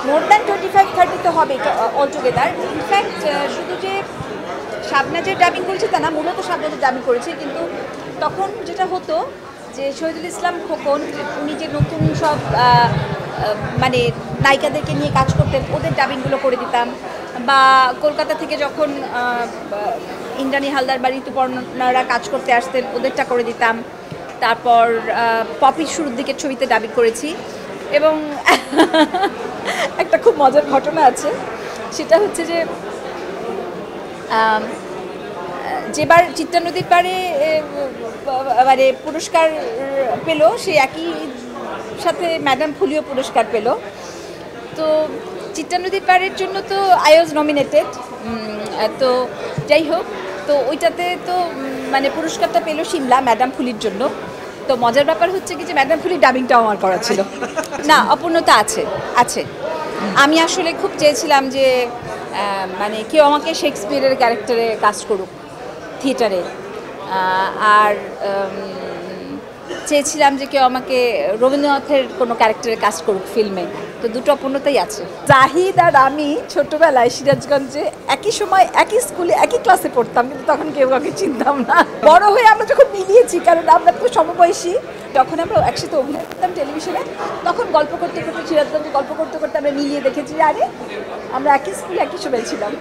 More than 25-30 তো হবে all together. In fact শুধু যে শাবনাজের ডাবিং করেছে তা না, মূলত শাবনাজের ডাবিং করেছে, কিন্তু তখন যেটা হতো যে শহীদুল ইসলাম খোকন উনি যে নতুন সব মানে নায়িকাদেরকে নিয়ে কাজ করতেন, ওদের ডাবিংগুলো করে দিতাম। বা কলকাতা থেকে যখন ইন্দ্রাণী হালদার বা ঋতুপর্ণারা কাজ করতে আসতেন, ওদেরটা করে দিতাম। তারপর পপির শুরুর দিকের ছবিতে ডাবিং করেছি। এবং একটা খুব মজার ঘটনা আছে, সেটা হচ্ছে যে যেবার চিত্রা নদীর পাড়ে মানে পুরস্কার পেল, সে একই সাথে ম্যাডাম ফুলিও পুরস্কার পেল। তো চিত্রা নদীর পাড়ের জন্য তো আই ওয়াজ নমিনেটেড। তো যাই হোক, তো ওইটাতে তো মানে পুরস্কারটা পেল শিমলা ম্যাডাম ফুলির জন্য। তো মজার ব্যাপার হচ্ছে কি যে ম্যাডাম ফুলির ডাবিংটাও আমার করা ছিল। না, অপূর্ণতা আছে আছে। আমি আসলে খুব চেয়েছিলাম যে মানে কেউ আমাকে শেক্সপিয়ারের ক্যারেক্টারে কাস্ট করুক থিয়েটারে, আর চেয়েছিলাম যে কেউ আমাকে রবীন্দ্রনাথের কোনো ক্যারেক্টারে কাস্ট করুক ফিল্মে। তো দুটো অপূর্ণতাই আছে। জাহিদ আর আমি ছোটবেলায় সিরাজগঞ্জে একই সময় একই স্কুলে একই ক্লাসে পড়তাম, কিন্তু তখন কেউ কাউকে চিনতাম না। বড় হয়ে আমরা যখন মিলিয়েছি, কারণ আমরা তো সমবয়সী, যখন আমরা একসাথে অভিনয় করতাম টেলিভিশনে, তখন গল্প করতে করতে সিরাজগঞ্জে গল্প করতে করতে আমরা মিলিয়ে দেখেছি যে আরে আমরা একই স্কুলে একই সময় ছিলাম।